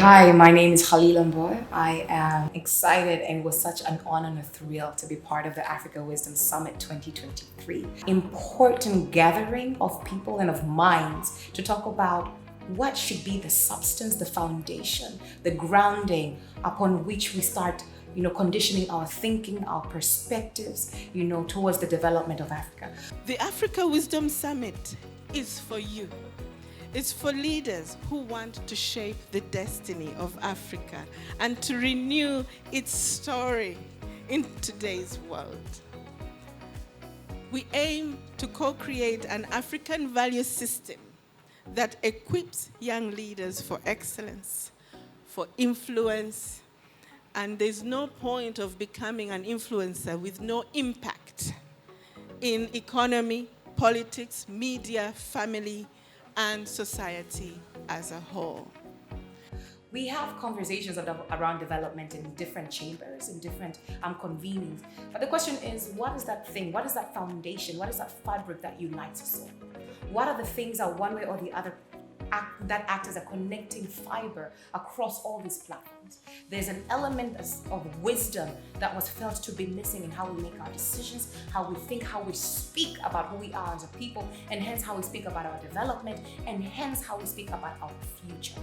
Hi, my name is Khalil Mboy. I am excited and it was such an honor and a thrill to be part of the Africa Wisdom Summit 2023. Important gathering of people and of minds to talk about what should be the substance, the foundation, the grounding upon which we start conditioning our thinking, our perspectives, towards the development of Africa. The Africa Wisdom Summit is for you. It's for leaders who want to shape the destiny of Africa and to renew its story in today's world. We aim to co-create an African value system that equips young leaders for excellence, for influence, and there's no point of becoming an influencer with no impact in economy, politics, media, family, and society as a whole. We have conversations around development in different chambers, in different convenings. But the question is, what is that thing? What is that foundation? What is that fabric that unites us all? What are the things that one way or the other act as a connecting fiber across all these platforms? There's an element of wisdom that was felt to be missing in how we make our decisions, how we think, how we speak about who we are as a people, and hence how we speak about our development, and hence how we speak about our future.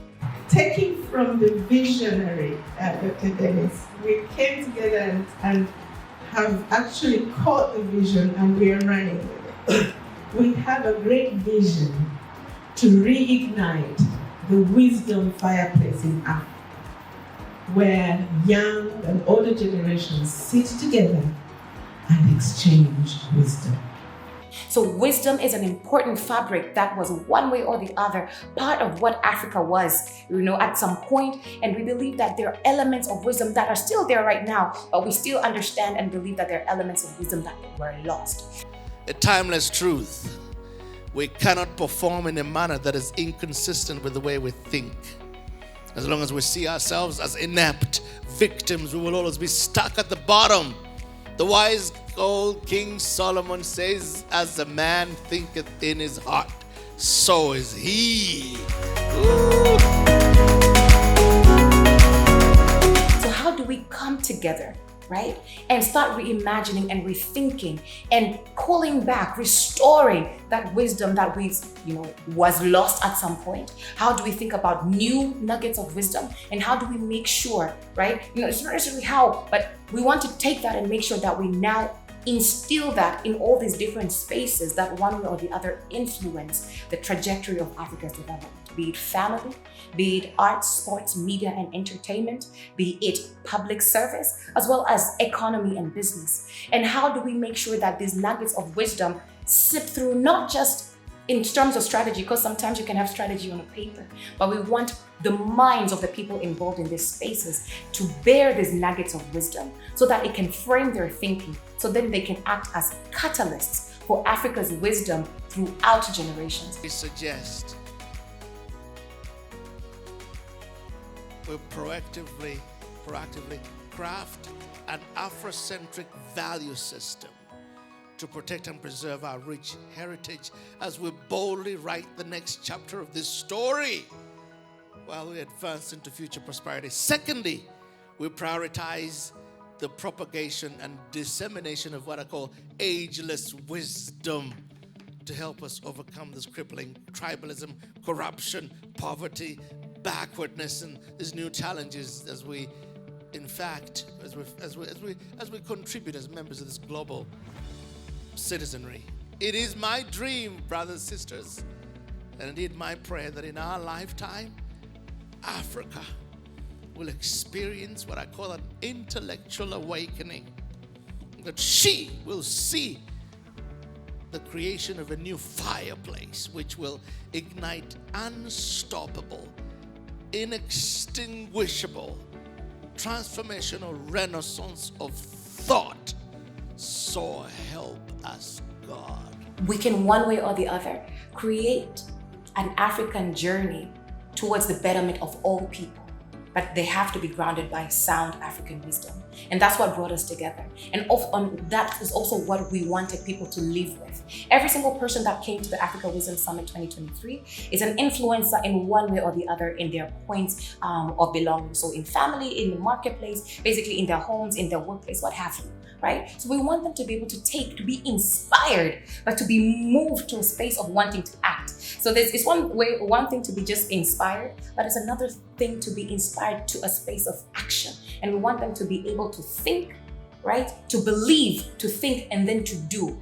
Taking from the visionary, Dr. Dennis, we came together and have actually caught the vision and we are running with it. We have a great vision to reignite the wisdom fireplace in Africa, where young and older generations sit together and exchange wisdom. So wisdom is an important fabric that was one way or the other part of what Africa was, at some point. And we believe that there are elements of wisdom that are still there right now, but we still understand and believe that there are elements of wisdom that were lost. A timeless truth. We cannot perform in a manner that is inconsistent with the way we think. As long as we see ourselves as inept victims, we will always be stuck at the bottom. The wise old King Solomon says, as a man thinketh in his heart, so is he. Ooh. So how do we come together, right? And start reimagining and rethinking and calling back, restoring that wisdom that was lost at some point? How do we think about new nuggets of wisdom? And how do we make sure, right? It's not necessarily how, but we want to take that and make sure that we now instill that in all these different spaces that one way or the other influence the trajectory of Africa's development, be it family, be it arts, sports, media, and entertainment, be it public service, as well as economy and business. And how do we make sure that these nuggets of wisdom sip through, not just in terms of strategy, because sometimes you can have strategy on a paper, but we want the minds of the people involved in these spaces to bear these nuggets of wisdom so that it can frame their thinking, so then they can act as catalysts for Africa's wisdom throughout generations. We suggest we proactively craft an Afrocentric value system to protect and preserve our rich heritage as we boldly write the next chapter of this story while we advance into future prosperity. Secondly, we prioritize the propagation and dissemination of what I call ageless wisdom to help us overcome this crippling tribalism, corruption, poverty, backwardness, and these new challenges as we contribute as members of this global citizenry. It is my dream, brothers and sisters, and indeed my prayer, that in our lifetime, Africa will experience what I call an intellectual awakening, that she will see the creation of a new fireplace which will ignite unstoppable, inextinguishable, transformational renaissance of thought. So help us God. We can, one way or the other, create an African journey towards the betterment of all people. but they have to be grounded by sound African wisdom. And that's what brought us together. And that is also what we wanted people to live with. Every single person that came to the Africa Wisdom Summit 2023 is an influencer in one way or the other in their points of belonging. So in family, in the marketplace, basically in their homes, in their workplace, what have you, right? So we want them to be able to be inspired, but to be moved to a space of wanting to act. So it's one thing to be just inspired, but it's another thing to be inspired to a space of action. And we want them to be able to think, right? To believe, to think, and then to do.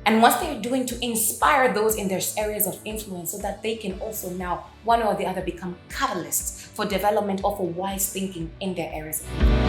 And once they're doing, to inspire those in their areas of influence so that they can also now, one or the other, become catalysts for development or for wise thinking in their areas of influence.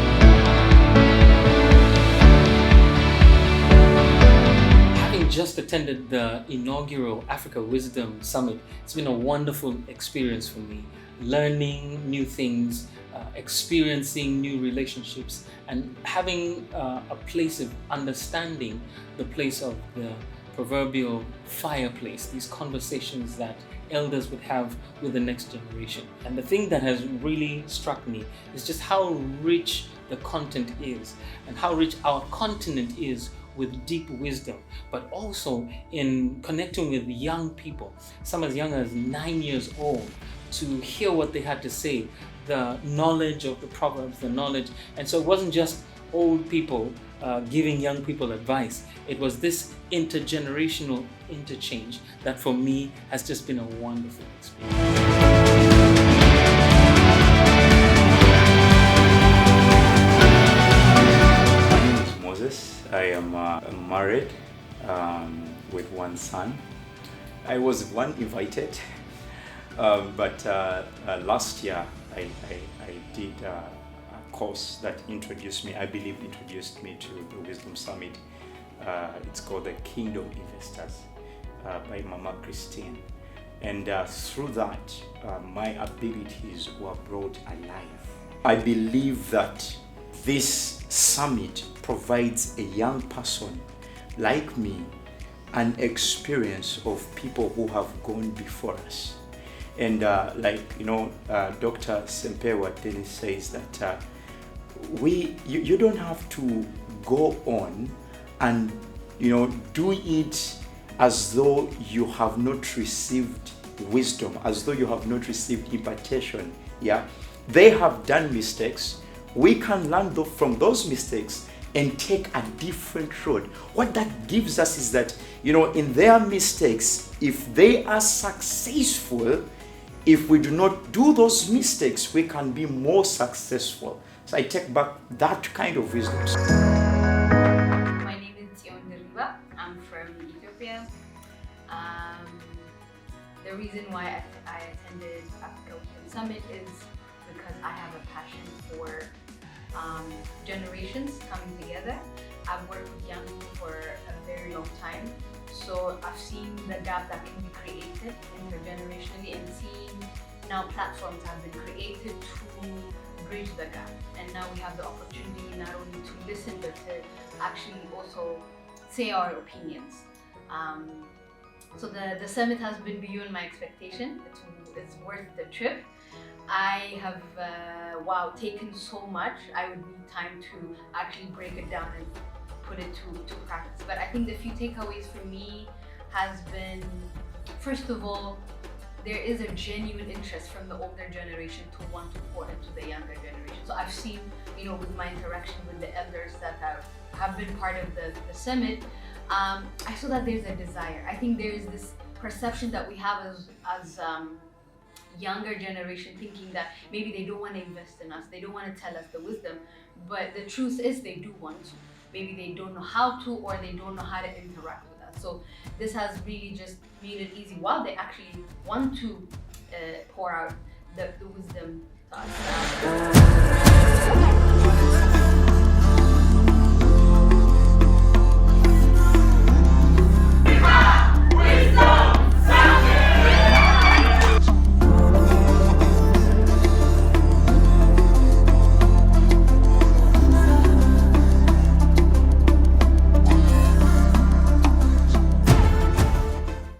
Having just attended the inaugural Africa Wisdom Summit, it's been a wonderful experience for me. Learning new things, experiencing new relationships, and having a place of understanding the place of the proverbial fireplace, these conversations that elders would have with the next generation. And the thing that has really struck me is just how rich the content is and how rich our continent is with deep wisdom, but also in connecting with young people, some as young as 9 years old, to hear what they had to say, the knowledge of the proverbs, the knowledge. And so it wasn't just old people giving young people advice. It was this intergenerational interchange that for me has just been a wonderful experience. I am married with one son. I was one invited, but last year I did a course that introduced me to the Wisdom Summit. It's called the Kingdom Investors by Mama Christine. And through that, my abilities were brought alive. I believe that this summit provides a young person like me an experience of people who have gone before us. And Dr. Sempewa Dennis says that you don't have to go on and do it as though you have not received wisdom, as though you have not received impartation. Yeah, they have done mistakes. We can learn from those mistakes and take a different road. What that gives us is that, in their mistakes, if they are successful, if we do not do those mistakes, we can be more successful. So I take back that kind of wisdom. My name is Tion Deriva. I'm from Ethiopia. The reason why I attended Africa Wisdom Summit is because I have a passion for generations coming together. I've worked with young people for a very long time, so I've seen the gap that can be created intergenerationally, and seeing now platforms have been created to bridge the gap. And now we have the opportunity not only to listen, but to actually also say our opinions. So the summit has been beyond my expectation. It's worth the trip. I have taken so much. I would need time to actually break it down and put it to practice. But I think the few takeaways for me has been, first of all, there is a genuine interest from the older generation to want to pour into the younger generation. So I've seen, with my interaction with the elders that have been part of the summit, I saw that there's a desire. I think there's this perception that we have as younger generation, thinking that maybe they don't want to invest in us, they don't want to tell us the wisdom, but the truth is they do want to. Maybe they don't know how to, or they don't know how to interact with us. So this has really just made it easy while they actually want to pour out the wisdom to us.